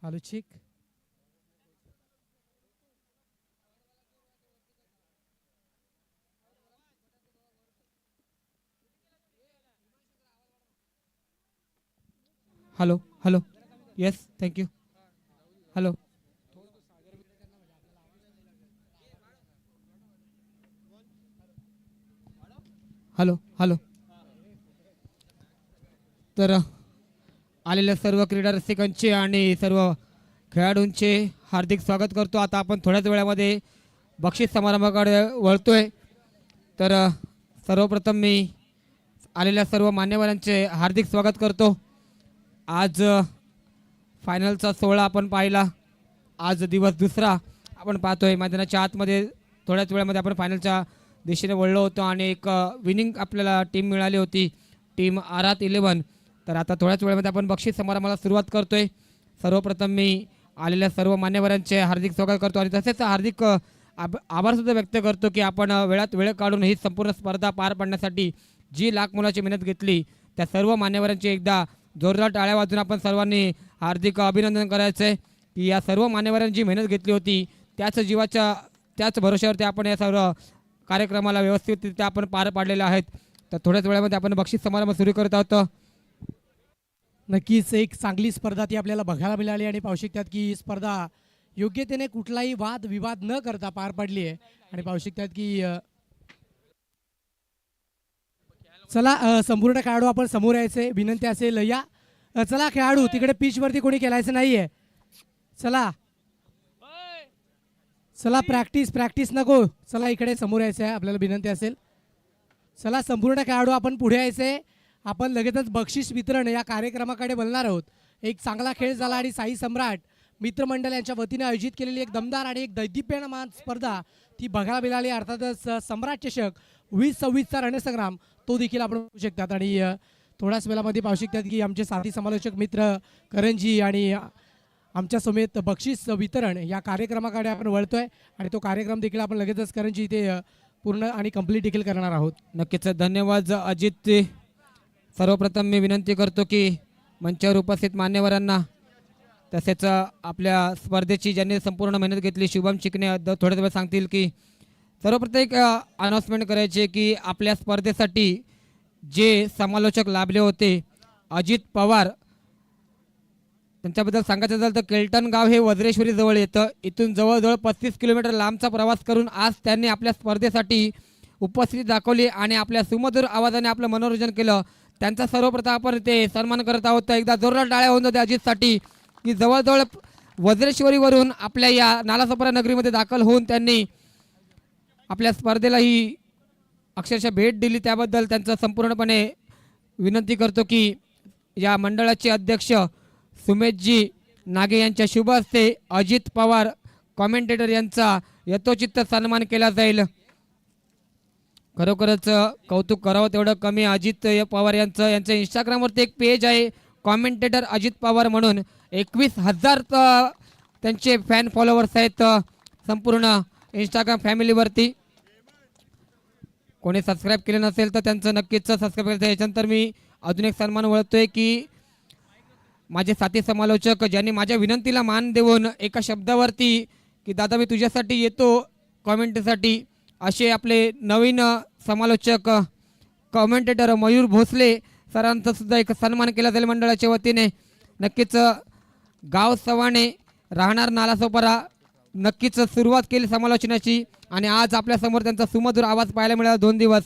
आलुचिक hello hello yes thank you hello hello hello तर आलेल्या सर्व क्रीडा रसिकांचे आणि सर्व खेळाडूंचे हार्दिक स्वागत करतो. आता आपण थोड्याच वेळामध्ये बक्षीस समारंभाकडे वळतोय. तर सर्वप्रथम मी आलेल्या सर्व मान्यवरांचे हार्दिक स्वागत करतो. आज फायनलचा सोहळा आपण पाहिला. आज दिवस दुसरा आपण पाहतोय. मैदानाच्या आतमध्ये थोड्याच वेळामध्ये आपण फायनलच्या दिशेने वळलो होतो आणि एक विनिंग आपल्याला टीम मिळाली होती, टीम आरात 11. तर आता थोड्याच वेळामध्ये आपण बक्षीस समारंभाला सुरुवात करतोय. सर्वप्रथम मी आलेल्या सर्व मान्यवरांचे हार्दिक स्वागत करतो आणि तसेच हार्दिक आभारसुद्धा व्यक्त करतो की आपण वेळात वेळ काढून ही संपूर्ण स्पर्धा पार पाडण्यासाठी जी लाख मोलाची मेहनत घेतली त्या सर्व मान्यवरांची एकदा जोरदार टाळ्या वाजून आपण सर्वांनी हार्दिक अभिनंदन करायचं आहे की या सर्व मान्यवरांची मेहनत घेतली होती त्याच भरोश्यावरती आपण या सर्व कार्यक्रमाला व्यवस्थितरित्या आपण पार पाडलेले आहेत. तर थोड्याच वेळामध्ये आपण बक्षीस समारंभ सुरू करत आहोत. नक्कीच एक चांगली स्पर्धा ती आपल्याला बघायला मिळाली आणि पाहू शकतात की ही स्पर्धा योग्यतेने कुठलाही वाद विवाद न करता पार पडली आहे. आणि पाहू शकतात की चला संपूर्ण खेळाडू आपण समोर यायचे विनंती असेल. या चला खेळाडू तिकडे पिच वरती कोणी खेळायचं नाहीये. चला चला प्रॅक्टिस नको. चला इकडे समोर यायचं आहे आपल्याला विनंती असेल. चला संपूर्ण खेळाडू आपण पुढे यायचे. आपण लगेचच बक्षीस वितरण या कार्यक्रमाकडे बोलणार आहोत. एक चांगला खेळ झाला आणि साई सम्राट मित्रमंडळ यांच्या वतीने आयोजित केलेली एक दमदार आणि एक दैदिप्यमान स्पर्धा ती बघायला मिळाली. अर्थातच सम्राट चषक 2026चा रणसंग्राम तो देखील आपण बघू शकतात. आणि थोड्याच वेळामध्ये पाहू शकतात की आमचे साथी समालोचक मित्र करणजी आणि आमच्या समेत बक्षीस वितरण या कार्यक्रमाकडे आपण वळतोय आणि तो कार्यक्रम देखील आपण लगेचच करणजी इथे पूर्ण आणि कंप्लीट देखील करणार आहोत. नक्कीच धन्यवाद अजित. सर्वप्रथम मी विनंती करतो की मंचावर उपस्थित मान्यवरांना तसेच आपल्या स्पर्धेची ज्यांनी संपूर्ण मेहनत घेतली शुभम चिकणे थोड्याच वेळ सांगतील की सर्वप्रथम एक अनाउन्समेंट करायचे की आपल्या स्पर्धेसाठी जे समालोचक लाभले होते अजित पवार त्यांच्याबद्दल सांगायचं झालं तर केल्टन गाव हे वज्रेश्वरी जवळ येतं. इथून जवळजवळ 35 किलोमीटर लांबचा प्रवास करून आज त्यांनी आपल्या स्पर्धेसाठी उपस्थिती दाखवली आणि आपल्या सुमधुर आवाजाने आपलं मनोरंजन केलं. त्यांचा सर्वप्रथम आपण ते सन्मान करत आहोत. एकदा जोरदार टाळ्या होऊन जाते अजितसाठी की जवळजवळ वज्रेश्वरीवरून आपल्या या नालासोपारा नगरीमध्ये दाखल होऊन त्यांनी आपल्या स्पर्धेला ही अक्षरशः भेट दिली. त्याबद्दल त्यांचं संपूर्णपणे विनंती करतो की या मंडळाचे अध्यक्ष सुमेशजी नागे यांच्या शुभ हस्ते अजित पवार कॉमेंटेटर यांचा यथोचित सन्मान केला जाईल. खरोखरच कौतुक करावं तेवढं कमी. अजित पवार यांचं इंस्टाग्रामवरती एक पेज आहे कॉमेंटेटर अजित पवार म्हणून. 21,000 त्यांचे फॅन फॉलोअर्स आहेत संपूर्ण इंस्टाग्राम फॅमिलीवरती. कोणी सबस्क्राईब केलं नसेल तर त्यांचं नक्कीच सबस्क्राईब करायचं. याच्यानंतर मी अजून एक सन्मान वळतोय की माझे साथी समालोचक ज्यांनी माझ्या विनंतीला मान देऊन एका शब्दावरती की दादा मी तुझ्यासाठी येतो कॉमेंटसाठी असे आपले नवीन समालोचक कॉमेंटेटर मयूर भोसले सरांचा सुद्धा एक सन्मान केला जाईल मंडळाच्या वतीने. नक्कीच गाव सवाणे राहणार नालासोपारा नक्कीच सुरुवात केली समालोचनाची आणि आज आपल्यासमोर त्यांचा सुमधुर आवाज पाहायला मिळाला. 2 दिवस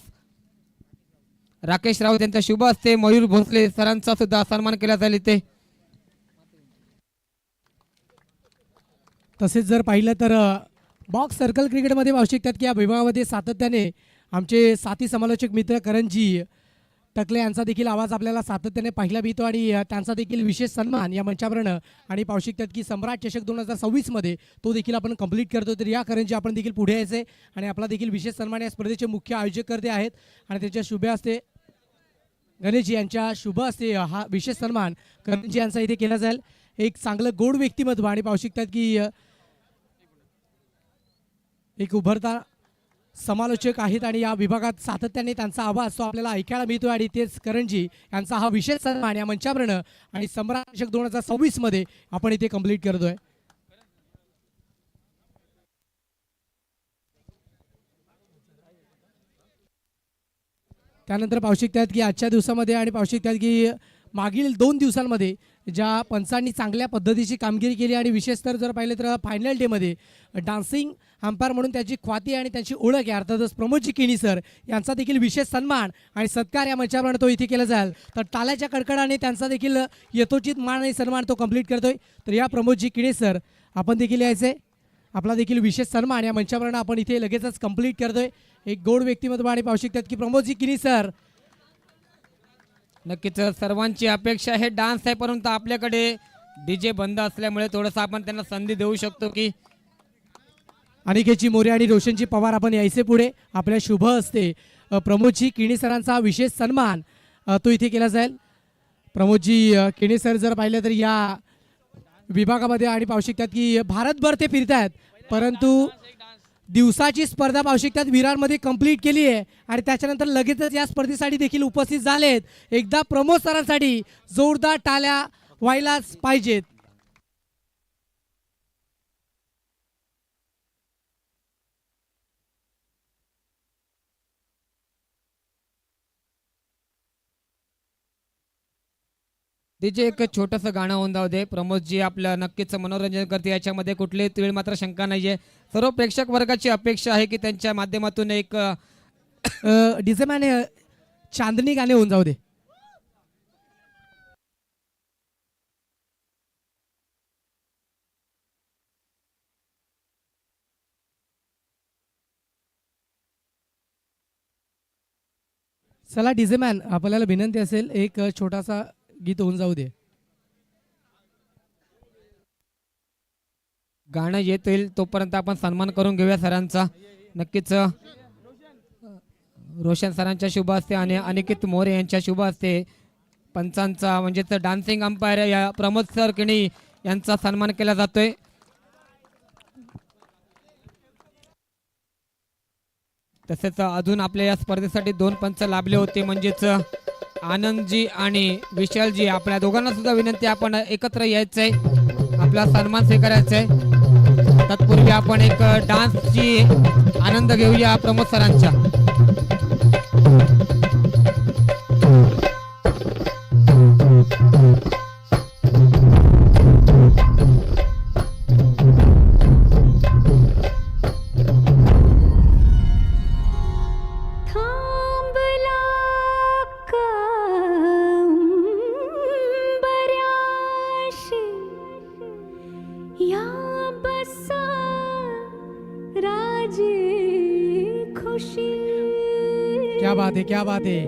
राकेश राऊत यांच्या शुभ हस्ते मयूर भोसले सरांचा सुद्धा सन्मान केला जाईल इथे. तसेच जर पाहिलं तर बॉक्स सर्कल क्रिकेटमध्ये पाहू शकतात की या विभागामध्ये सातत्याने आमचे साथी समालोचक मित्र करणजी टकले यांचा देखील आवाज आपल्याला सातत्याने पाहायला मिळतो आणि त्यांचा देखील विशेष सन्मान या मंचावरनं आणि पाहू शकतात की सम्राट चषक 2026मध्ये तो देखील आपण कंप्लीट करतो. तर या करणजी आपण देखील पुढे यायचे आणि आपला देखील विशेष सन्मान या स्पर्धेचे मुख्य आयोजक करते आहेत आणि त्यांच्या शुभ हस्ते गणेशजी यांच्या शुभ हस्ते हा विशेष सन्मान करणजी यांचा इथे केला जाईल. एक चांगलं गोड व्यक्तिमत्व आणि पाहू शकतात की एक उभरता समालोचक आहेत आणि या विभागात सातत्याने त्यांचा आवाज तो आपल्याला ऐकायला मिळतो आणि तेच करणजी यांचा हा विशेष सन्मान या मंचावरनं आणि सम्राट 2026 मध्ये आपण इथे कंप्लीट करतोय. त्यानंतर पाहू शकतात की आजच्या दिवसामध्ये आणि पाहू शकतात की मागील 2 दिवसांमध्ये ज्या पंचांनी चांगल्या पद्धतीची कामगिरी केली आणि विशेष तर जर पाहिलं तर फायनल डेमध्ये डान्सिंग अंपायर म्हणून त्याची ख्वाती आणि त्यांची ओळख आहे अर्थातच प्रमोदजी किणी सर यांचा देखील विशेष सन्मान आणि सत्कार या मंचावर तो इथे केला जाईल. तर टाळ्याच्या कडकडाने त्यांचा देखील यथोचित मान आणि सन्मान तो कंप्लीट करतोय. तर या प्रमोदजी किणी सर आपण देखील यायचे आपला देखील विशेष सन्मान या मंचावर आपण इथे लगेचच कंप्लीट करतोय. एक गोड व्यक्तिमत्व आणि पाहू शकतात की प्रमोदजी किणी सर नक्कीच सर्वांची अपेक्षा आहे डान्स आहे, परंतु आपल्याकडे डीजे बंद असल्यामुळे थोडंसं आपण त्यांना संधी देऊ शकतो की अनिकेतजी मोरे आणि रोशनजी पवार आपण यायचे पुढे आपल्या शुभ हस्ते प्रमोदजी किणी सरांचा विशेष सन्मान तो इथे केला जाईल. प्रमोदजी किणी सर जर पाहिलं तर या विभागामध्ये आणि पाहू शकतात की भारतभर ते फिरत आहेत, परंतु दिवसाची स्पर्धा पाहू शकतात विरारमध्ये कंप्लीट केली आहे आणि त्याच्यानंतर लगेचच या स्पर्धेसाठी देखील उपस्थित झालेत. एकदा प्रमोद सरांसाठी जोरदार टाळ्या व्हायलाच पाहिजेत. डीजे एक छोटंसं गाणं होऊन जाऊ दे. प्रमोदजी आपलं नक्कीच मनोरंजन करते, याच्यामध्ये कुठलीही तीळ मात्र शंका नाहीये. सर्व प्रेक्षक वर्गाची अपेक्षा आहे की त्यांच्या माध्यमातून एक डीजे मॅन चांदणी गाणे होऊन जाऊ दे. चला डीजे मॅन आपल्याला विनंती असेल एक छोटासा गीत होऊन जाऊ दे. गाणं येत येईल तोपर्यंत आपण सन्मान करून घेऊया सरांचा. नक्कीच रोशन सरांच्या शुभ हस्ते आणि अनिकेत मोरे यांच्या शुभ हस्ते पंचांचा म्हणजेच डान्सिंग अंपायर या प्रमोद सर किणी यांचा सन्मान केला जातोय. तसेच अजून आपल्या या स्पर्धेसाठी 2 पंच लाभले होते, म्हणजेच आनंदजी आणि विशालजी. आपल्या दोघांना सुद्धा विनंती आपण एकत्र यायचंय, आपला सन्मान स्वीकारायचा आहे. तत्पूर्वी आपण एक डान्सची आनंद घेऊया प्रमोद सरांच्या. क्या बात है, क्या बात है.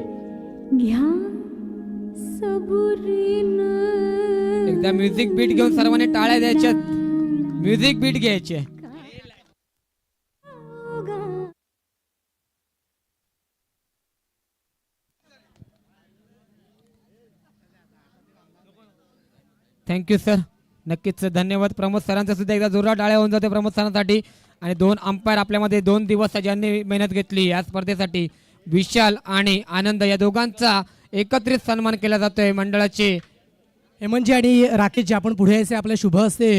एकदा म्युझिक बीट घेऊन सर्वांनी टाळ्या द्यायच्या, म्युझिक बीट घ्यायचे. Thank you sir. नक्कीच धन्यवाद. प्रमोद सरांचा सुद्धा एकदा जोरदार टाळ्या होऊन जाते प्रमोद सरांसाठी. आणि 2 अंपायर आपल्यामध्ये 2 दिवस ज्यांनी मेहनत घेतली या स्पर्धेसाठी, विशाल आणि आनंद, या दोघांचा एकत्रित सन्मान केला जातोय मंडळाचे. हेमंतजी आणि राकेशजी आपण पुढे यायचे आपल्या शुभ हस्ते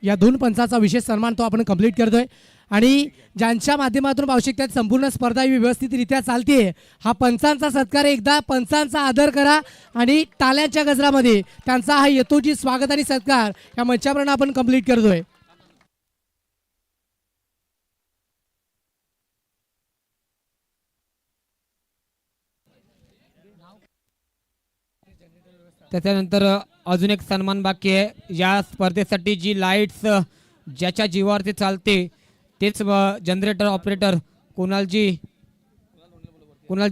या 2 पंचाचा विशेष सन्मान तो आपण कंप्लीट करतोय आणि ज्यांच्या माध्यमातून पाहू शकतात संपूर्ण स्पर्धा ही व्यवस्थितरित्या चालते. हा पंचांचा सत्कार, एकदा पंचांचा आदर करा आणि टाळ्यांच्या गजरामध्ये त्यांचा हा यथोचित स्वागत आणि सत्कार या मंचावरून आपण कंप्लीट करतोय. त्याच्यानंतर अजून एक सन्मान बाकी आहे. या स्पर्धेसाठी जी लाईट्स ज्याच्या जीवावरती चालते तेच जनरेटर ऑपरेटर कुणालजी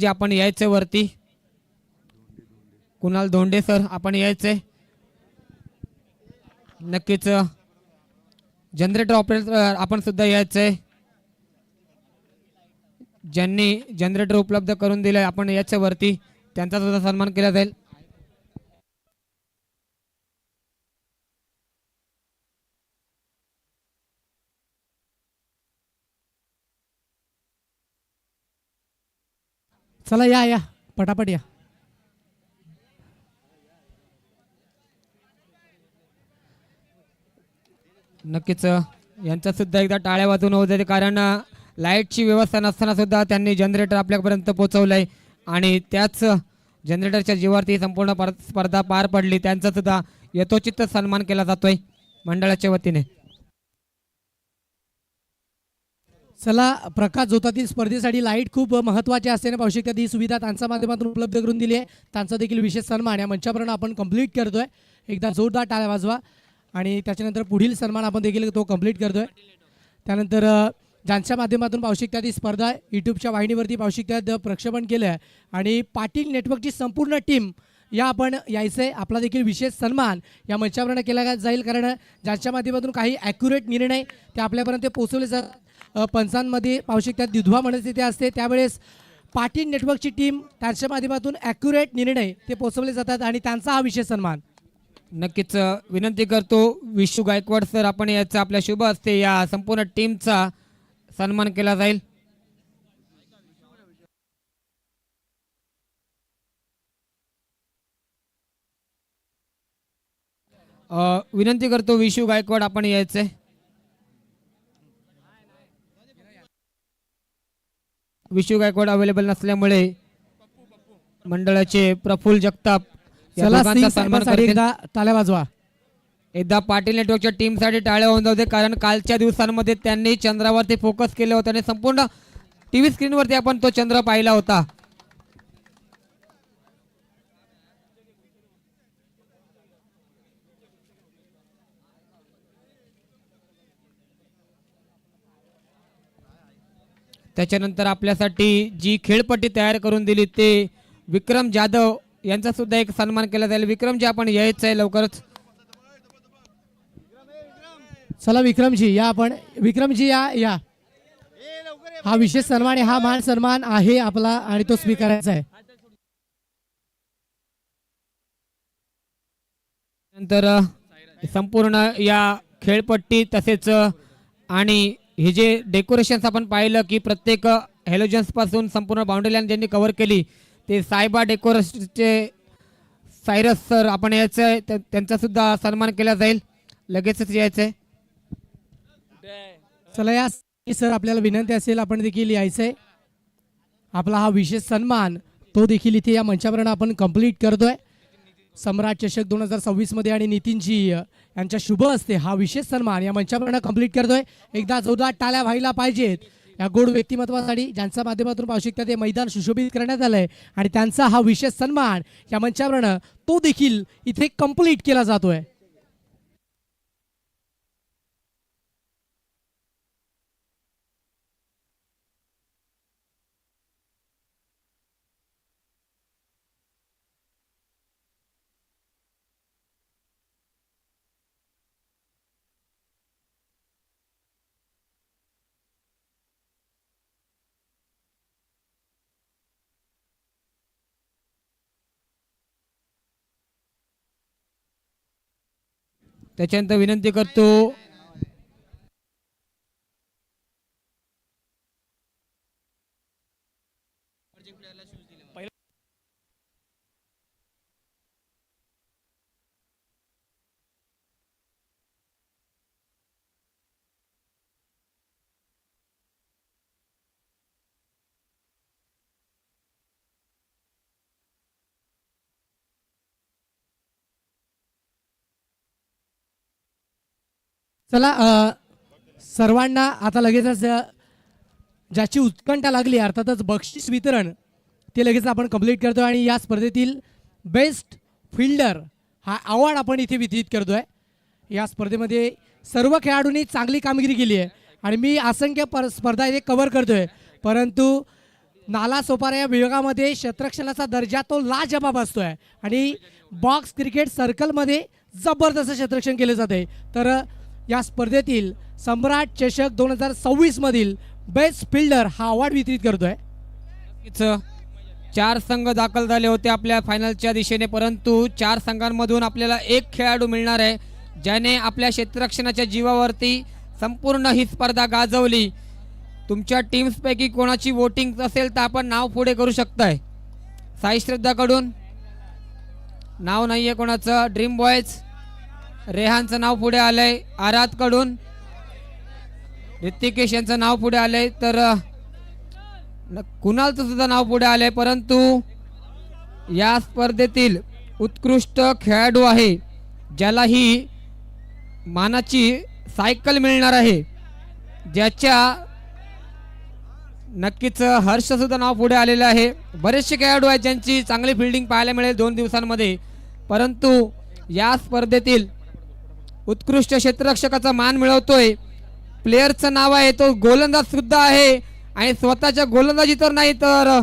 आपण यायचे वरती. कुणाल धोंडे सर आपण यायचे. नक्कीच जनरेटर ऑपरेटर आपण सुद्धा यायचे. ज्यांनी जनरेटर उपलब्ध करून दिले आपण याच्या वरती, त्यांचा सुद्धा सन्मान केला जाईल. चला या या पटापट या. नक्कीच यांचा सुद्धा एकदा टाळ्या वाजवून होऊ दे, कारण लाईटची व्यवस्था नसताना सुद्धा त्यांनी जनरेटर आपल्यापर्यंत पोहोचवलंय आणि त्याच जनरेटरच्या जीवावरती ही संपूर्ण स्पर्धा पार पडली. त्यांचा सुद्धा यथोचित सन्मान केला जातोय मंडळाच्या वतीने. चला प्रकाश झोतातील स्पर्धेसाठी लाईट खूप महत्त्वाची असल्याने पाहू शकता ही सुविधा त्यांच्या माध्यमातून उपलब्ध करून दिली आहे. त्यांचा देखील विशेष सन्मान या मंचापर्यंत आपण कंप्लीट करतोय. एकदा जोरदार टाळ्या वाजवा आणि त्याच्यानंतर पुढील सन्मान आपण देखील तो कंप्लीट करतोय. त्यानंतर ज्यांच्या माध्यमातून पाहू शकता ती स्पर्धा यूट्यूबच्या वाहिनीवरती पाहू शकता प्रक्षेपण केलं आहे आणि पाटील नेटवर्कची संपूर्ण टीम या आपण यायचे. आपला देखील विशेष सन्मान या मंचावरून केला जाईल, कारण ज्यांच्या माध्यमातून काही ॲक्युरेट निर्णय ते आपल्यापर्यंत पोहोचवले जातात. पंचांमध्ये पाहू शकता दुधवा मनस्थिती असते, त्यावेळेस पाटील नेटवर्कची टीम त्यांच्या माध्यमातून ॲक्युरेट निर्णय ते पोहोचवले जातात आणि त्यांचा हा विशेष सन्मान. नक्कीच विनंती करतो विशू गायकवाड सर, आपण याचा आपल्या शुभ हस्ते या संपूर्ण टीमचा सन्मान केला जाईल. विनंती करतो विशू गायकवाड, आपण यायचंय. विशू गायकवाड अवेलेबल नसल्यामुळे मंडळाचे प्रफुल्ल जगताप या चला दोघांचा सन्मान करतील. एकदा टाळ्या वाजवा. एकदा पाटील नेटवर्कच्या टीमसाठी टाळ्या होऊन जाऊ दे, कारण कालच्या दिवसांमध्ये त्यांनी चंद्रावरती फोकस केलं होतं आणि संपूर्ण टीव्ही स्क्रीनवरती आपण तो चंद्र पाहिला होता. त्याच्यानंतर आपल्यासाठी जी खेळपट्टी तयार करून दिली ते विक्रम जाधव यांचा सुद्धा एक सन्मान केला जाईल. विक्रमजी, आपण यायचं आहे लवकरच. चला विक्रमजी या, आपण विक्रमजी या या. हा विशेष सन्मान आहे, हा मान सन्मान आहे आपला आणि तो स्वीकारायचा आहे. नंतर संपूर्ण या खेळपट्टी तसेच आणि हे जे डेकोरेशन्स आपण पाहिलं की प्रत्येक हॅलोजन्स पासून संपूर्ण बाउंड्री लाईन ज्यांनी कव्हर केली ते सायबा डेकोरेशनचे सायरस सर, आपण यायचं आहे, त्यांचा सुद्धा सन्मान केला जाईल. लगेचच यायचं आहे. चला या सर, आपल्याला विनंती असेल आपण देखील यायचंय. आपला हा विशेष सन्मान तो देखील इथे या मंचावरून आपण कंप्लीट करतोय. सम्राट चषक 2026 मध्ये आणि नितीनजी यांच्या शुभ हस्ते हा विशेष सन्मान या मंचावरून कंप्लीट करतोय. एकदा जोरदार टाळ्या व्हायला पाहिजेत या गोड व्यक्तिमत्वासाठी, ज्यांच्या माध्यमातून पाहू शकता ते मैदान सुशोभित करण्यात आलंय आणि त्यांचा हा विशेष सन्मान या मंचावरून तो देखील इथे कंप्लीट केला जातोय. त्याच्यानंतर विनंती करतो चला सर्वांना आता लगेचच ज्याची उत्कंठा लागली अर्थातच बक्षीस वितरण ते लगेच आपण कंप्लीट करतोय आणि या स्पर्धेतील बेस्ट फिल्डर हा अवॉर्ड आपण इथे वितरित करतोय. या स्पर्धेमध्ये सर्व खेळाडूंनी चांगली कामगिरी केली आहे आणि मी असंख्य स्पर्धा इथे कव्हर करतोय, परंतु नालासोपारा या विभागामध्ये क्षेत्ररक्षणाचा दर्जा तो लाजबाब असतोय आणि बॉक्स क्रिकेट सर्कलमध्ये जबरदस्त क्षेत्ररक्षण केले जाते. तर या स्पर्धेतील सम्राट चषक 2026 मधील बेस्ट फिल्डर हा अवॉर्ड वितरित करतोय. 4 संघ दाखल झाले होते आपल्या फायनलच्या दिशेने, परंतु 4 संघांमधून आपल्याला एक खेळाडू मिळणार आहे ज्याने आपल्या क्षेत्ररक्षणाच्या जीवावरती संपूर्ण ही स्पर्धा गाजवली. तुमच्या टीम्स पैकी कोणाची वोटिंग असेल तर आपण नाव पुढे करू शकताय. साई श्रद्धाकडून नाव नाहीये कोणाचं. ड्रीम बॉयज रेहानचं नाव पुढे आलंय. आराधकडून ऋतिकेश यांचं नाव पुढे आलंय. तर कुणालचं सुद्धा नाव पुढे आलंय. परंतु या स्पर्धेतील उत्कृष्ट खेळाडू आहे ज्याला ही मानाची सायकल मिळणार आहे, ज्याच्या नक्कीच हर्ष सुद्धा नाव पुढे आलेलं आहे. बरेचसे खेळाडू आहेत ज्यांची चांगली फिल्डिंग पाहायला मिळेल 2 दिवसांमध्ये. परंतु या स्पर्धेतील उत्कृष्ट क्षेत्ररक्षकाचा मान मिळवतोय प्लेयरचं नाव आहे तो गोलंदाज सुद्धा आहे. आणि स्वतःच्या गोलंदाजी तर नाही तर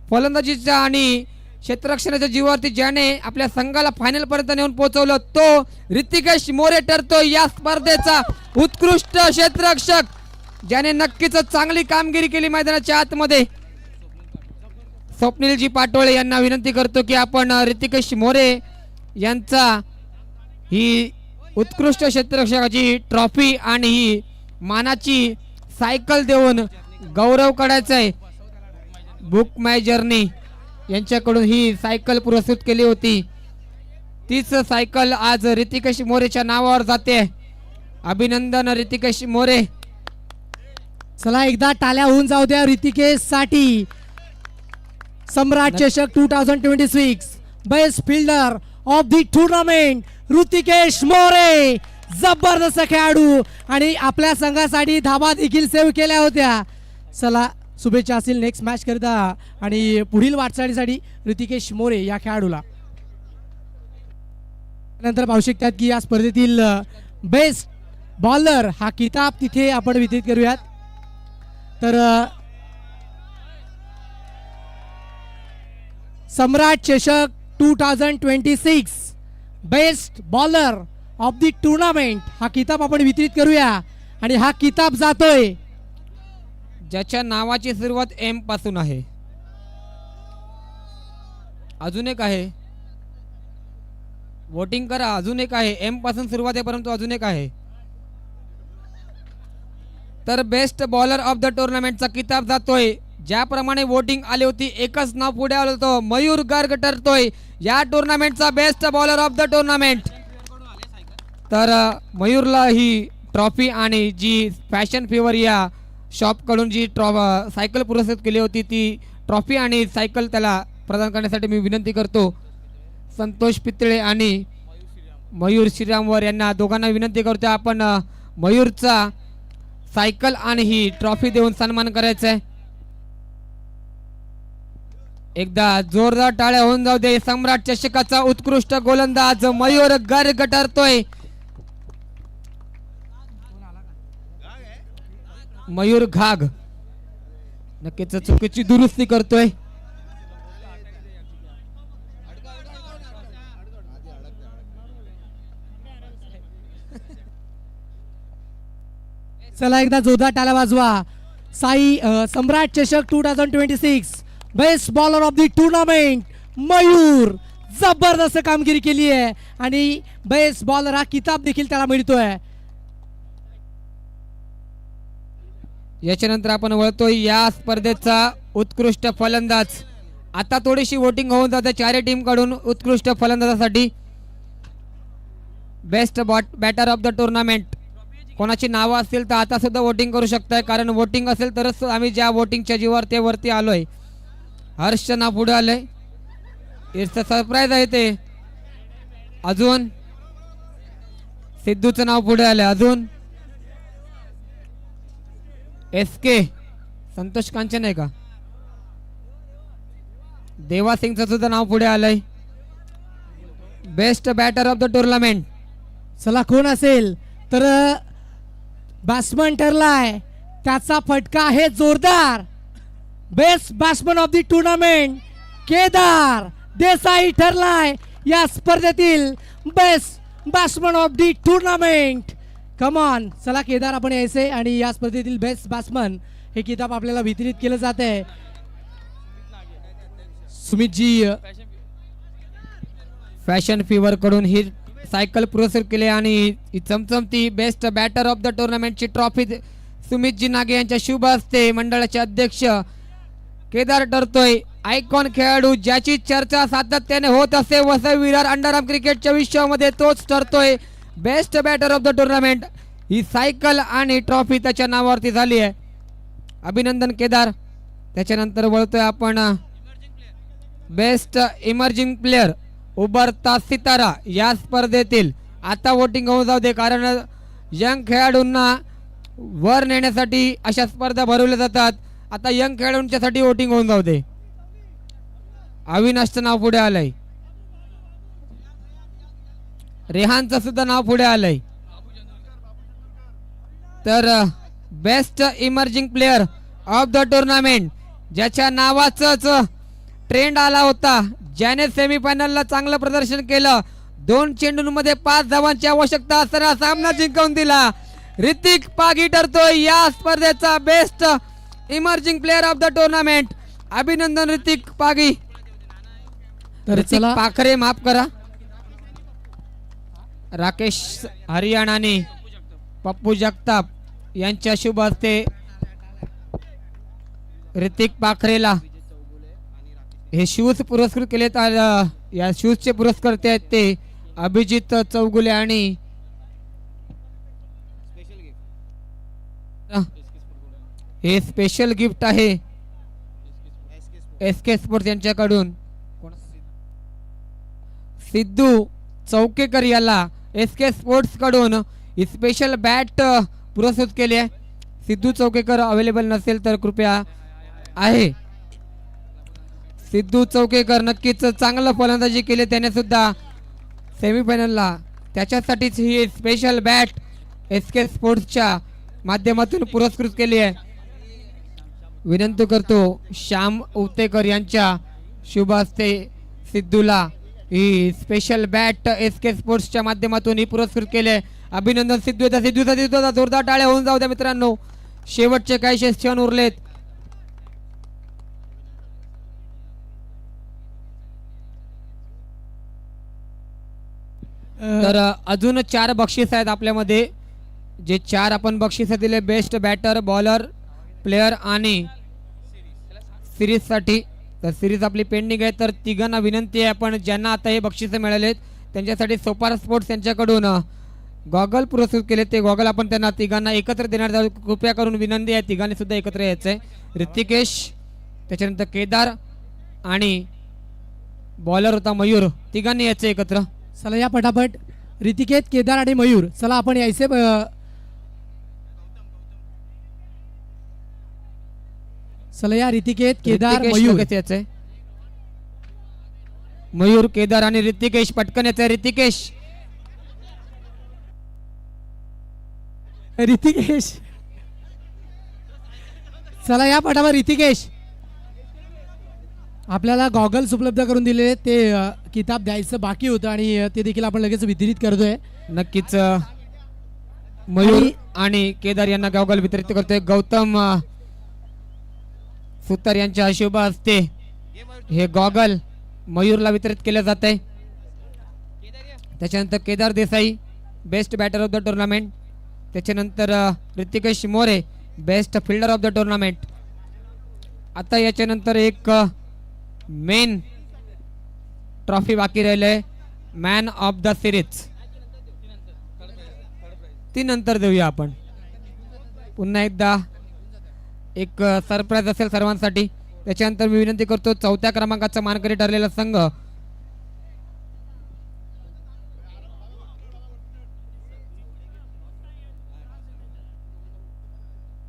फलंदाजीच्या आणि क्षेत्ररक्षणाच्या जीवावरती ज्याने आपल्या संघाला फायनल पर्यंत नेऊन पोहोचवलं तो ऋतिकेश मोरे ठरतो या स्पर्धेचा उत्कृष्ट क्षेत्ररक्षक, ज्याने नक्कीच चांगली कामगिरी केली मैदानाच्या आतमध्ये. स्वप्नीलजी पाटोळे यांना विनंती करतो की आपण ऋतिकेश मोरे यांचा ही उत्कृष्ट क्षेत्ररक्षकाची ट्रॉफी आणि ही मानाची सायकल देऊन गौरव करायचा आहे. बुक माय जर्नी यांच्याकडून ही सायकल पुरस्कृत केली होती. तीच सायकल आज ऋतिकेश मोरेच्या नावावर जाते. अभिनंदन ऋतिकेश मोरे. चला एकदा टाळ्या होऊन जाऊ द्या ऋतिकेश साठी. सम्राट चषक 2026 best fielder of the tournament Rutikesh More. जबरदस्त खेळाडू आणि आपल्या संघासाठी धाबा देखील सेव्ह केल्या होत्या. चला शुभेच्छा असतील नेक्स्ट मॅच करिता आणि पुढील वाटचालीसाठी ऋतिकेश मोरे या खेळाडूला. नंतर पाहू शकतात की या स्पर्धेतील बेस्ट बॉलर हा किताब तिथे आपण वितरित करूयात. तर सम्राट चषक 2026 best bowler of the tournament हा किताब आपण वितरित करूया. आणि हा किताब जातोय ज्याच्या नावाची सुरुवात एम पासून आहे. अजून एक आहे, वोटिंग करा. अजून एक आहे, एम पासून सुरुवात आहे परंतु अजून एक आहे. तर बेस्ट बॉलर ऑफ द टुर्नामेंटचा किताब जातोय. ज्याप्रमाणे वोटिंग आली होती एकच नाव पुढे आलं होतं, मयूर गर्ग ठरतोय या टुर्नामेंटचा best bowler of the tournament. तर मयूरला ही ट्रॉफी आणि जी फॅशन फेवर या शॉपकडून जी सायकल पुरस्कृत केली होती ती ट्रॉफी आणि सायकल त्याला प्रदान करण्यासाठी मी विनंती करतो. संतोष पितळे आणि मयूर श्रीरामवर यांना दोघांना विनंती करतो आपण मयूरचा सायकल आणि ही ट्रॉफी देऊन सन्मान करायचा आहे. एकदा जोरदार टाळ्या होऊन जाऊ दे. सम्राट चषकाचा उत्कृष्ट गोलंदाज मयूर गर्ग ठरतोय. मयूर घाग नक्कीच चुकीची दुरुस्ती करतोय. चला एकदा जोरदार टाळ्या वाजवा. साई सम्राट चषक 2026 best bowler of the tournament Mayur जबरदस्त कामगिरी केली आहे आणि बेस्ट बॉलर हा किताब देखील त्याला मिळतोय. याच्यानंतर आपण वळतोय या स्पर्धेचा उत्कृष्ट फलंदाज. आता थोडीशी वोटिंग होऊन जाते चारही टीम कडून उत्कृष्ट फलंदाजासाठी. Best batter of the tournament कोणाची नावं असतील तर आता सुद्धा वोटिंग करू शकताय, कारण वोटिंग असेल तरच आम्ही ज्या वोटिंगच्या जीवावर ते वरती आलोय. हर्षचं नाव पुढे आलंय. इट्स सरप्राईज आहे ते. अजून सिद्धूचं नाव पुढे आलंय. अजून SK संतोष कांचन आहे का? देवा सिंगचं सुद्धा नाव पुढे आलंय. Best batter of the tournament. चला कोण असेल तर बॅट्समन ठरलाय, त्याचा फटका आहे जोरदार. Best batsman of the tournament Kedar Desai ठरलाय या स्पर्धेतील best batsman of the tournament. Come on चला केदार आपण यायचे आणि या स्पर्धेतील बेस्ट बॅट्समन हे किताब आपल्याला वितरित केलं जात आहे. सुमितजी फॅशन फीवर कडून ही सायकल पुरस्कृत केले आणि ही चमचमती बेस्ट बॅटर ऑफ द टुर्नामेंटची ट्रॉफी सुमितजी नागे यांच्या शुभ हस्ते मंडळाचे अध्यक्ष केदार ठरतोय आयकॉन खेळाडू, ज्याची चर्चा सातत्याने होत असते वसई विरार अंडरआर्म क्रिकेटच्या विश्वामध्ये, तोच ठरतोय best batter of the tournament. ही सायकल आणि ट्रॉफी त्याच्या नावावरती झाली आहे. अभिनंदन केदार. त्याच्यानंतर वळतोय आपण बेस्ट इमर्जिंग प्लेअर उभरता सितारा या स्पर्धेतील. आता वोटिंग होऊन जाऊ दे, कारण यंग खेळाडूंना वर नेण्यासाठी अशा स्पर्धा भरवल्या जातात. आता यंग खेळाडूंच्यासाठी वोटिंग होऊन जाऊ दे. अविनाशचं नाव पुढे आलंय, रेहानचं सुद्धा नाव पुढे आलंय. तर best emerging player of the tournament, ज्याच्या नावाचाच ट्रेंड आला होता, ज्याने सेमीफायनलला चांगलं प्रदर्शन केलं, 2 चेंडूंमध्ये 5 धावांची आवश्यकता असताना सामना जिंकवून दिला, ऋतिक पागी ठरतोय या स्पर्धेचा best emerging player of the tournament. अभिनंदन ऋतिक पागी. तर ऋतिक चला पाखरे, माफ करा, राकेश हरियाणा आणि पप्पू जगताप यांच्या शुभ हस्ते ऋतिक पाखरेला हे शूज पुरस्कृत केलेत. या शूजचे पुरस्कर्ते आहेत ते अभिजित चौगुले आणि हे स्पेशल गिफ्ट आहे SK स्पोर्ट्स यांच्याकडून. सिद्धू चौकेकर याला SK स्पोर्ट्स कडून स्पेशल बॅट पुरस्कृत केली आहे. सिद्धू चौकेकर अवेलेबल नसेल तर कृपया आहे. सिद्धू चौकेकर नक्कीच चांगलं फलंदाजी केली त्याने सुद्धा सेमीफायनलला, त्याच्यासाठीच ही स्पेशल बॅट SK स्पोर्ट्सच्या माध्यमातून पुरस्कृत केली आहे. विनंती करतो श्याम उतेकर यांच्या शुभ हस्ते सिद्धूला ही स्पेशल बॅट SK स्पोर्ट्सच्या माध्यमातून ही पुरस्कृत केले. अभिनंदन सिद्धूचा. सिद्धूचा जोरदार टाळ्या होऊन जाऊ द्या मित्रांनो. शेवटचे काही क्षण उरलेत. तर अजून 4 बक्षीस आहेत आपल्यामध्ये, जे 4 आपण बक्षीस दिले बेस्ट बॅटर, बॉलर, प्लेयर आणि सिरीज साठी. तर सिरीज आपली पेंडिंग आहे. तर तिघांना विनंती आहे, आपण ज्यांना आता हे बक्षीस मिळालेत त्यांच्यासाठी सोपार स्पोर्ट्स यांच्याकडून गॉगल पुरस्कृत केले, ते गॉगल आपण त्यांना तिघांना एकत्र देणार आहोत. कृपया करून विनंती आहे, तिघांनी सुद्धा एकत्र यायचंय. ऋतिकेश, त्याच्यानंतर केदार आणि बॉलर होता मयूर, तिघांनी यायचं एकत्र. चला या पटापट. ऋतिकेत, केदार आणि मयूर, चला आपण यायचे. चला या ऋतिकेत, केदार, मयूर यायचंय. मयूर, केदार आणि ऋतिकेश पटकन यायचंय. ऋतिकेश चला या पटापट. ऋतिकेश, आपल्याला गॉगल्स उपलब्ध करून दिले, ते किताब द्यायचं बाकी होतं आणि ते देखील आपण लगेच वितरित करतोय. नक्कीच मयूर आणि केदार यांना गॉगल वितरित करतोय. गौतम सुतार यांच्या शुभ हस्ते हे गॉगल मयूरला वितरित केले जात आहे. त्याच्यानंतर Kedar Desai best batter of the tournament, त्याच्यानंतर Hrishikesh More best fielder of the tournament. आता याच्यानंतर एक मेन ट्रॉफी बाकी राहिलंय, मॅन ऑफ द सिरीज. ती नंतर देऊया आपण. पुन्हा एकदा एक सरप्राईज असेल सर्वांसाठी. त्याच्यानंतर मी विनंती करतो 4थ्या क्रमांकाचा मानकरी ठरलेला संघ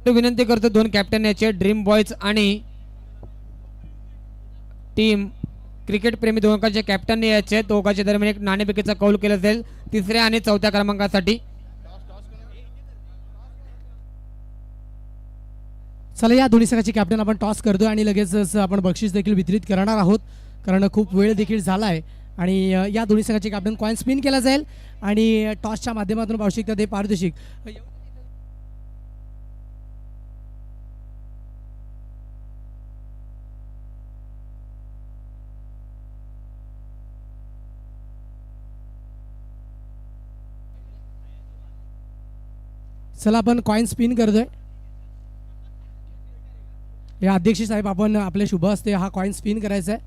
विनंती करतो 2 कॅप्टन याचे, ड्रीम बॉयज आणि टीम क्रिकेट प्रेमी दोघांचे कॅप्टन यायचे. दोघांच्या दरम्यान एक नाणेफेकीचा कौल केला जाईल 3ऱ्या आणि 4थ्या क्रमांकासाठी. चला या दोन्ही संघाची कॅप्टन आपण टॉस करतो आणि लगेच आपण बक्षीस देखील वितरित करणार आहोत, कारण खूप वेळ देखील झाला आहे. आणि या दोन्ही संघाची कॅप्टन कॉइन स्पिन केला जाईल आणि टॉसच्या माध्यमातून पावशिकता दे पारितोषिक. चला आपण कॉइन स्पिन करतोय. या अध्यक्ष साहेब आपण आपले शुभ हस्ते हा कॉइन स्पिन करायचा आहे.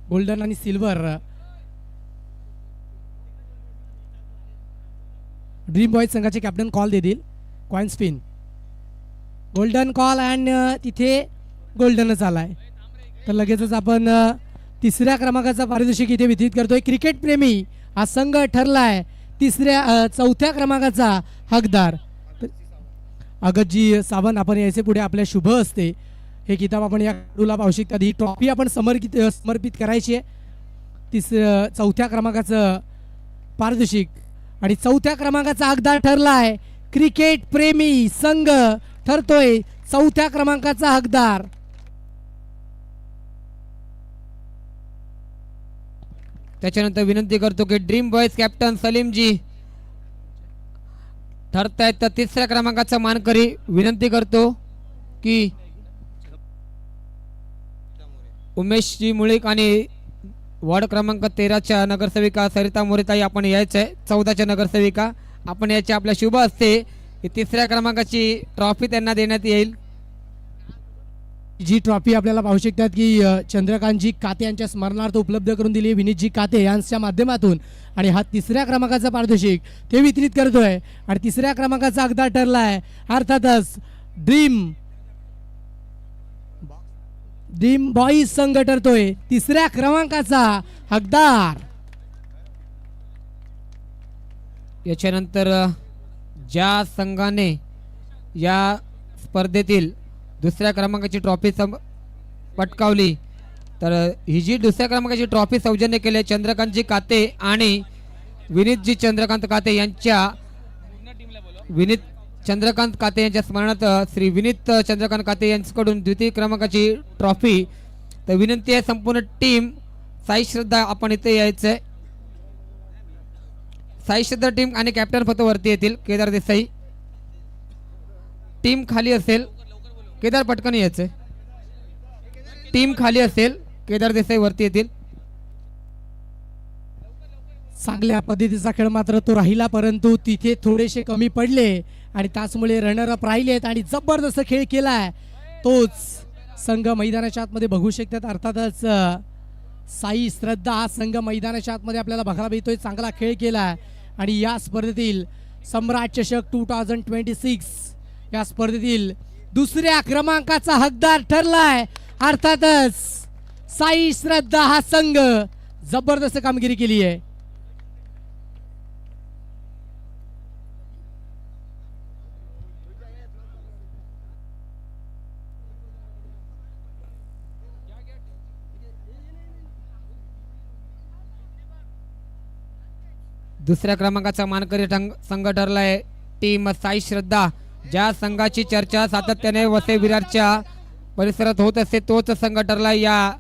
गोल्डन आणि सिल्वर ड्रीम बॉयज संघाचे कॅप्टन कॉल देतील. Coin spin golden call and तिथे गोल्डनच आलाय. तर लगेचच आपण तिसऱ्या क्रमांकाचा पारितोषिक इथे वितरित करतोय. क्रिकेट प्रेमी हा संघ ठरलाय चौथ्या क्रमांकाचा हकदार. अगतजी सावंत आपण यायचे पुढे आपल्या शुभ हस्ते हे किताब आपण या खेळाडूला पाहू शकता. ही ट्रॉफी आपण समर्पित करायची आहे. चौथ्या क्रमांकाचं पारितोषिक आणि चौथ्या क्रमांकाचा हकदार ठरलाय. क्रिकेट प्रेमी संघ ठरतोय चौथ्या क्रमांकाचा हकदार. त्याच्यानंतर विनंती करतो की ड्रीम बॉयज कॅप्टन सलीमजी ठरतायत. तर तिसऱ्या क्रमांकाचा मानकरी विनंती करतो की उमेशजी मुळीक आणि वॉर्ड क्रमांक 13च्या नगरसेविका सरिता मोरेताई आपण यायचं आहे. 14च्या नगरसेविका आपण याच्या आपल्या शुभ असते ही तिसऱ्या क्रमांकाची ट्रॉफी त्यांना देण्यात येईल. जी ट्रॉफी आपल्याला पाहू शकतात की चंद्रकांतजी काते यांच्या स्मरणार्थ उपलब्ध करून दिली विनीतजी काते यांच्या माध्यमातून. आणि हा तिसऱ्या क्रमांकाचा पारितोषिक ते वितरित करतोय. आणि तिसऱ्या क्रमांकाचा हकदार ठरला आहे अर्थातच ड्रीम बॉईज संघ ठरतोय तिसऱ्या क्रमांकाचा हकदार. याच्यानंतर ज्या संघाने या स्पर्धेतील दुसऱ्या क्रमांकाची ट्रॉफी पटकावली तर ही जी दुसऱ्या क्रमांकाची ट्रॉफी सौजन्य केली चंद्रकांतजी काते आणि विनीतजी चंद्रकांत काते यांच्या चंद्रकांत काते यांच्या स्मरणार्थ श्री विनीत चंद्रकांत काते यांच्याकडून द्वितीय क्रमांकाची ट्रॉफी. तर विनंती आहे संपूर्ण टीम साई श्रद्धा आपण इथे यायचंय. साई श्रद्धा टीम आणि कॅप्टन फक्त वरती येतील. केदार देसाई टीम खाली असेल. केदार पटकन यायचंय. टीम खाली असेल. केदार देसाई वरती येतील. चांगल्या पद्धतीचा खेळ मात्र तो राहिला परंतु तिथे थोडेसे कमी पडले आणि त्याचमुळे रनर अप राहिलेत आणि जबरदस्त खेळ केलाय तोच संघ मैदानाच्या आतमध्ये बघू शकतात. अर्थातच साई श्रद्धा हा संघ मैदानाच्या आतमध्ये आपल्याला बघायला मिळतोय. चांगला खेळ केलाय आणि या स्पर्धेतील सम्राट चषक 2026 या स्पर्धेतील दुसऱ्या क्रमांकाचा हकदार ठरलाय अर्थातच साई श्रद्धा हा संघ. जबरदस्त कामगिरी केली आहे. दुसऱ्या क्रमांकाचा मानकरी संघ ठरलाय टीम साई श्रद्धा. ज्या संघाची चर्चा सातत्याने वसई विरारच्या परिसरात होत असते तोच संघ ठरला या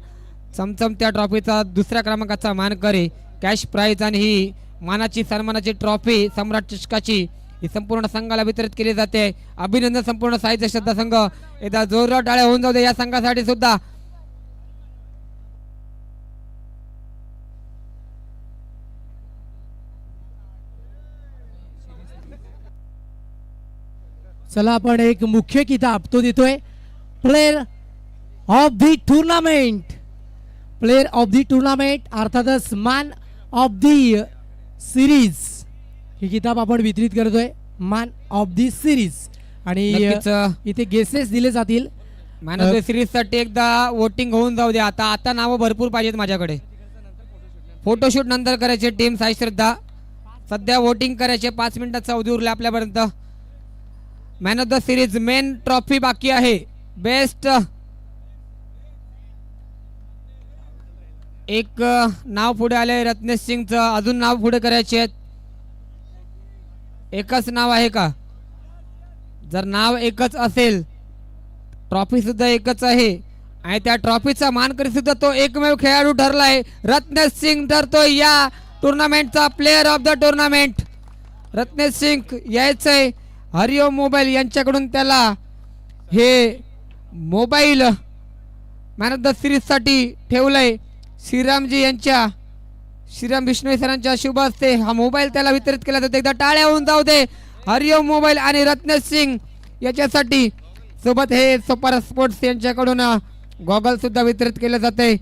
चमचमत्या ट्रॉफीचा दुसऱ्या क्रमांकाचा मानकरी. कॅश प्राइज आणि ही मानाची सन्मानाची ट्रॉफी सम्राट चषकाची ही संपूर्ण संघाला वितरित केली जाते. अभिनंदन संपूर्ण साई श्रद्धा संघ. एकदा जोरदार टाळ्या होऊन जाऊ दे या संघासाठी सुद्धा. चला आपण एक मुख्य किताब तो देतोय player of the tournament. Player of the tournament अर्थातच मॅन ऑफ दी सिरीज ही किताब आपण वितरित करतोय. मॅन ऑफ दी सिरीज आणि इथे गेसेस दिले जातील. मॅन ऑफ द सिरीज साठी एकदा वोटिंग होऊन जाऊ दे. आता नावं भरपूर पाहिजेत माझ्याकडे. फोटोशूट नंतर करायचे टीम साई श्रद्धा. सध्या वोटिंग करायचे 5 मिनिटाचा अवधी उरला आपल्यापर्यंत. Man of the series main trophy बाकी आहे. बेस्ट एक नाव पुढे आले रत्नेश सिंगचं. अजून नाव पुढे करायचे आहेत. एकच नाव आहे का? जर नाव एकच असेल ट्रॉफी सुद्धा एकच आहे आणि त्या ट्रॉफीचा मानकरी सुद्धा तो एकमेव खेळाडू ठरलाय. रत्नेश सिंग ठरतोय या टुर्नामेंटचा player of the tournament. Ratnesh Singh यायचंय. हरिओम मोबाईल यांच्याकडून त्याला हे mobile man of the series साठी ठेवलंय. श्रीरामजी यांच्या श्रीराम बिष्णोई सरांच्या शुभ हस्ते हा मोबाईल त्याला वितरित केला जातो. एकदा टाळ्या होऊन जाऊ दे. हरिओम मोबाईल आणि रत्नेश सिंग याच्यासाठी सोबत हे सुपर स्पोर्ट्स यांच्याकडून गॉगल सुद्धा वितरित केले जाते.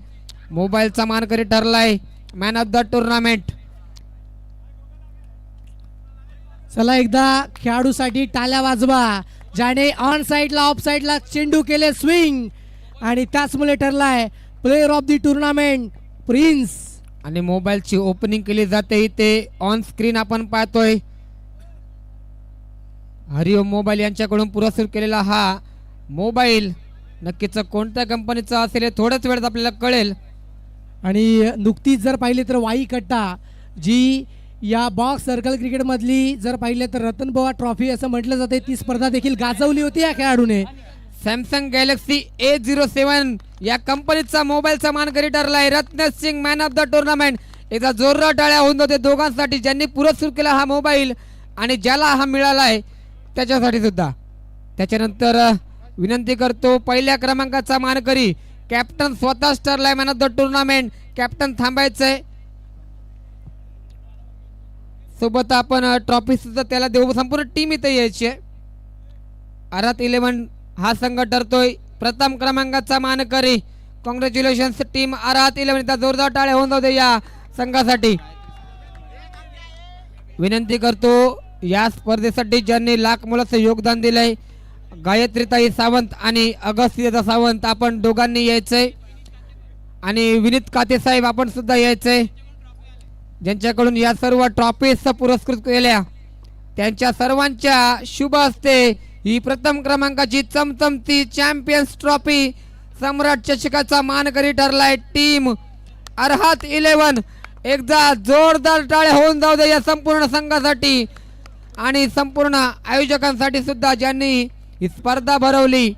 मोबाईलचा मानकरी ठरलाय मॅन ऑफ द टुर्नामेंट. चला एकदा खेळाडूसाठी टाळ्या वाजवा ज्याने ऑन साइडला ऑफ साइडला चेंडू केले स्विंग आणि त्याचमुळे ठरलाय player of the tournament prince. आणि मोबाईलची ओपनिंग केली जाते इथे ऑन स्क्रीन आपण पाहतोय. हरिओम मोबाईल यांच्याकडून पुरस्कृत केलेला हा मोबाईल नक्कीच कोणत्या कंपनीचा असेल हे थोड्याच वेळात आपल्याला कळेल. आणि नुकतीच जर पाहिली तर वाई कट्टा जी या बॉक्स सर्कल क्रिकेट मधली जर पाहिले तर रतन बोवा ट्रॉफी असं म्हटलं जाते ती स्पर्धा देखील गाजवली होती या खेळाडूने. सॅमसंग गॅलेक्सी A07 या कंपनीचा मोबाईलचा मानकरी ठरलाय Ratnesh Singh man of the tournament. एकदा जोरदार टाळ्या होऊन होते दोघांसाठी ज्यांनी पुरस्कृत केला हा मोबाईल आणि ज्याला हा मिळालाय त्याच्यासाठी सुद्धा. त्याच्यानंतर विनंती करतो पहिल्या क्रमांकाचा मानकरी कॅप्टन स्वतःच ठरलाय man of the tournament. Captain थांबायचंय. सोबत आपण ट्रॉफी सुद्धा त्याला देऊ. संपूर्ण टीम इथे यायची आहे. आरात 11 हा संघ ठरतोय प्रथम क्रमांकाचा मानकरी. Congratulations team Arhat 11. इथं जोरदार टाळ्या होऊन जाऊ दे या संघासाठी. विनंती करतो या स्पर्धेसाठी ज्यांनी लाख मोलाचं योगदान दिलंय गायत्रीताई सावंत आणि अगस्त्यदा सावंत आपण दोघांनी यायचंय. आणि विनीत काते साहेब आपण सुद्धा यायचंय ज्यांच्याकडून या सर्व ट्रॉफीज पुरस्कृत केल्या. त्यांच्या सर्वांच्या शुभ हस्ते ही प्रथम क्रमांकाची चमचमती चॅम्पियन्स ट्रॉफी सम्राट चषकाचा मानकरी ठरलाय टीम अर्हात 11. एकदा जोरदार टाळ्या होऊन जाऊ दे या संपूर्ण संघासाठी आणि संपूर्ण आयोजकांसाठी सुद्धा ज्यांनी ही स्पर्धा भरवली.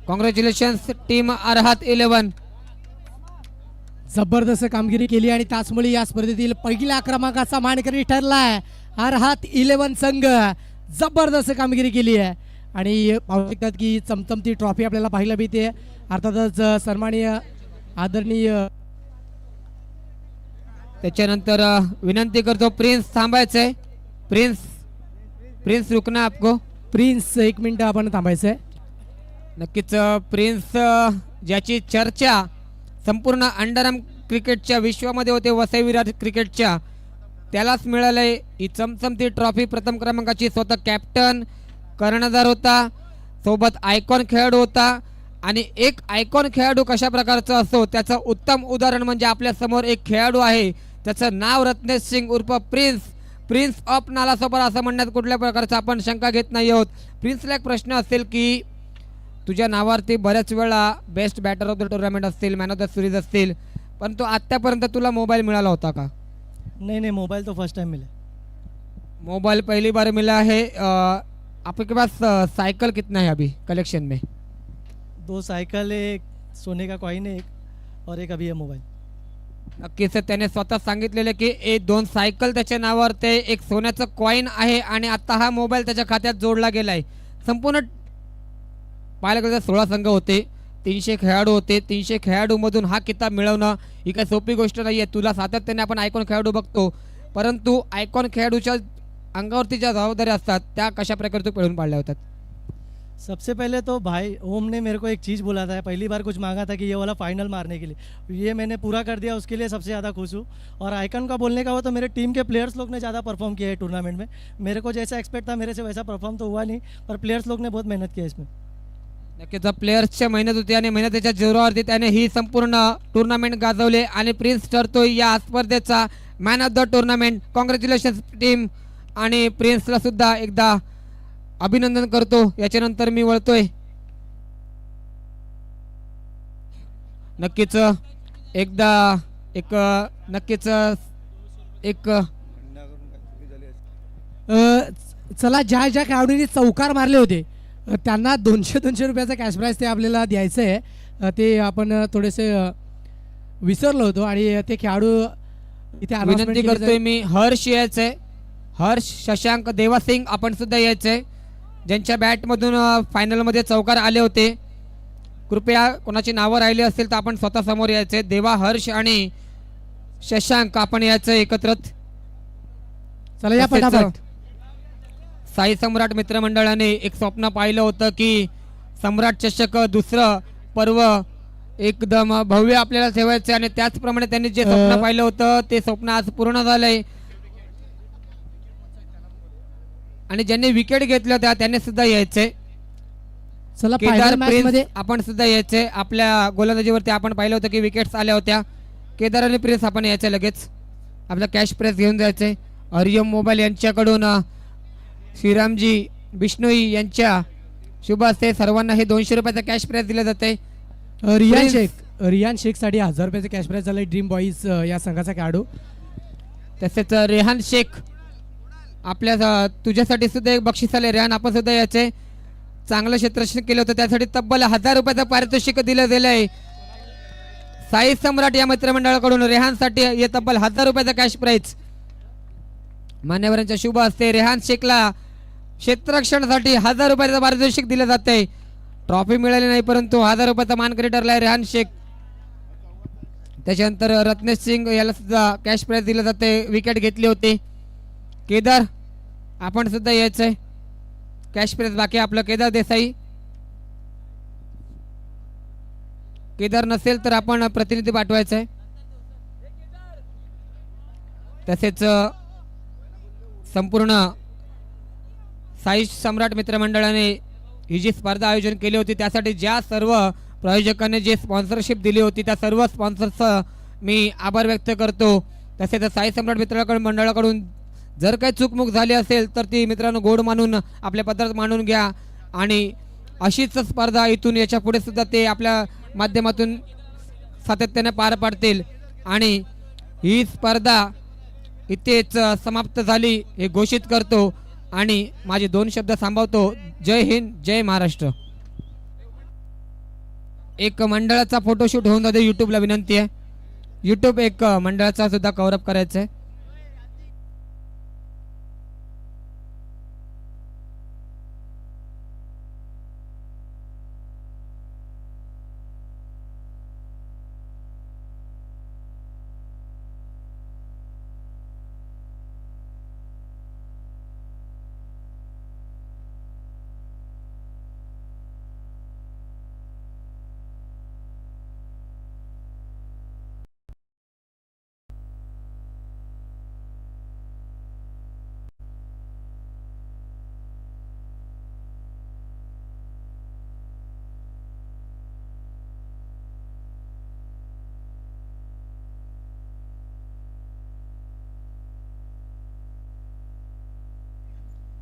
Congratulations team Arhat 11. जबरदस्त कामगिरी केली आणि त्याचमुळे या स्पर्धेतील पहिल्या क्रमांकाचा मानकरी ठरलाय अर्हात 11 संघ. जबरदस्त कामगिरी केली आहे आणि पाहू शकतात की चमचमती ट्रॉफी आपल्याला पाहायला मिळते. अर्थातच सन्माननीय आदरणीय. त्याच्यानंतर विनंती करतो प्रिन्स थांबायचंय. प्रिन्स रुकना आपको. प्रिन्स 1 मिनिट आपण थांबायचंय. नक्कीच प्रिन्स ज्याची चर्चा संपूर्ण अंडरआर्म क्रिकेटच्या विश्वामध्ये होते वसई विराट क्रिकेटच्या त्यालाच मिळालंय ही चमचमती ट्रॉफी. प्रथम क्रमांकाची स्वतः कॅप्टन कर्णधार होता. सोबत आयकॉन खेळाडू होता. आणि एक आयकॉन खेळाडू कशा प्रकारचा असतो त्याचं उत्तम उदाहरण म्हणजे आपल्या समोर एक खेळाडू आहे त्याचं नाव रत्नेश सिंग उर्फ प्रिन्स ऑफ नालासोपारा असं म्हणण्यात कुठल्या प्रकारचा आपण शंका घेत नाही आहोत. प्रिन्सला एक प्रश्न असेल की तुझ्या नावावरती बऱ्याच वेळा best batter of the tournament असतील मॅन ऑफ द सिरीज असतील पण तो आत्तापर्यंत तुला मोबाईल मिळाला होता का? नहीं मोबाइल तो फर्स्ट टाइम मिला. मोबाइल पहली बार मिला है. आपके पास साइकिल कितना है अभी कलेक्शन में? 2 साइकिल, एक सोने का कॉइन है एक और एक अभी है मोबाइल. नक्कीच त्याने स्वतः सांगितलेलं की 2 सायकल त्याच्या नावावर ते एक सोन्याचं कॉइन आहे आणि आता हा मोबाईल त्याच्या खात्यात जोडला गेलाय. संपूर्ण पाहायला गेलं तर 16 संघ होते 300 खेळाडू होते. 300 खेळाडूमधून हा किताब मिळवणं ही काही सोपी गोष्ट नाही आहे. तुला सातत्याने आपण आयकॉन खेळाडू बघतो परंतु आयकॉन खेळाडूच्या अंगावरती ज्या जबाबदाऱ्या असतात त्या कशा प्रकारे तू पेळून पाडल्या होतात? सबसे पहले तो भाई ओम ने मेरे को एक चीज़ बोला था, पहली बार कुछ मांगा था कि ये वाला फाइनल मारने के लिए, ये मैंने पूरा कर दिया, उसके लिए सबसे ज़्यादा खुश हूँ. और आइकन का बोलने का हो तो मेरे टीम के प्लेयर्स लोग ने ज़्यादा परफॉर्म किया है टूर्नामेंट में. मेरे को जैसा एक्सपेक्ट था मेरे से वैसा परफॉर्म तो हुआ नहीं पर प्लेयर्स लोग ने बहुत मेहनत किया इसमें. नक्कीच प्लेयर्सच्या मेहनत होती आणि मेहनतीच्या जोरावरती त्याने ही संपूर्ण टुर्नामेंट गाजवले आणि प्रिन्स ठरतोय या स्पर्धेचा man of the tournament. Congratulations team. आणि प्रिन्सला सुद्धा एकदा अभिनंदन करतो. याच्यानंतर मी वळतोय नक्कीच एकदा एक नक्कीच एक चला ज्या ज्या खेळाडूंनी चौकार मारले होते त्यांना 200 रुपयाचा कॅश प्राईज ते आपल्याला द्यायचं आहे. ते आपण थोडेसे विसरलो होतो आणि ते खेळाडू इथे विनंती करतोय मी. हर्ष यायचंय. हर्ष शशांक देवासिंग आपण सुद्धा यायचंय ज्यांच्या बॅटमधून फायनलमध्ये चौकार आले होते. कृपया कोणाची नावं राहिली असतील तर आपण स्वतः समोर यायचे. देवा, हर्ष आणि शशांक आपण यायचं एकत्र. चला या पटापट. साई सम्राट मित्रमंडळाने एक स्वप्न पाहिलं होतं की सम्राट चषक दुसरं पर्व एकदम भव्य आपल्याला ठेवायचं आणि त्याचप्रमाणे त्यांनी जे स्वप्न पाहिलं होतं ते स्वप्न आज पूर्ण झालंय. आणि ज्यांनी विकेट घेतल्या होत्या त्यांनी सुद्धा यायचे. चला केदार फायनल मॅच प्रिन्स मध्ये आपण सुद्धा यायचे. आपल्या गोलंदाजीवरती आपण पाहिलं होतं की विकेट्स आल्या होत्या. केदार आणि प्रिन्स आपण यायचे लगेच. आपला कॅश प्राइज घेऊन जायचे. हरिओम मोबाईल यांच्याकडून श्रीरामजी बिष्णोई यांच्या शुभ हस्ते सर्वांना हे 200 रुपयाचा कॅश प्राइज दिलं जाते. रियान शेख साठी 1000 रुपयाचं कॅश प्राइज झालंय ड्रीम बॉईज या संघाचा खेळाडू. तसेच रेहान शेख आपल्या तुझ्यासाठी सुद्धा एक बक्षीस आले. रेहान आपण सुद्धा याचे चांगलं क्षेत्ररक्षण केलं होतं त्यासाठी तब्बल 1000 रुपयाचं पारितोषिक दिलं गेलंय. साई सम्राट या मित्रमंडळाकडून रेहानसाठी हे तब्बल 1000 रुपयाचा कॅश प्राइज मान्यवरांच्या शुभ हस्ते रेहान शेखला क्षेत्ररक्षणासाठी 1000 रुपयाचं पारितोषिक दिलं जाते. ट्रॉफी मिळाली नाही परंतु 1000 रुपयाचा मानकरी ठरलाय रेहान शेख. त्याच्यानंतर रत्नेश सिंग याला सुद्धा कॅश प्राइज दिलं जाते. विकेट घेतली होती. केदार आपण सुद्धा यायचंय. कॅश प्राइज बाकी आपलं केदार देसाई. केदार नसेल तर आपण प्रतिनिधी पाठवायचंय. तसेच संपूर्ण साई सम्राट मित्रमंडळाने ही जी स्पर्धा आयोजन केली होती त्यासाठी ज्या सर्व प्रायोजकांनी जे स्पॉन्सरशिप दिली होती त्या सर्व स्पॉन्सर्सचं मी आभार व्यक्त करतो. तसेच साई सम्राट मंडळाकडून जर काही चूकमुक झाली असेल तर ती मित्रांनो गोड मानून आपल्या पत्रात मांडून घ्या आणि अशीच स्पर्धा इथून याच्या पुढे सुद्धा ते आपल्या माध्यमातून सातत्याने पार पाडतील. आणि ही स्पर्धा इथेच समाप्त झाली हे घोषित करतो आणि माझे 2 शब्द सांभाळतो. जय हिंद, जय महाराष्ट्र. एक मंडळाचा फोटोशूट होऊन जाते. यूट्यूबला विनंती आहे. यूट्यूब एक मंडळाचा सुद्धा कव्हरअप करायचं आहे.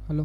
हॅलो.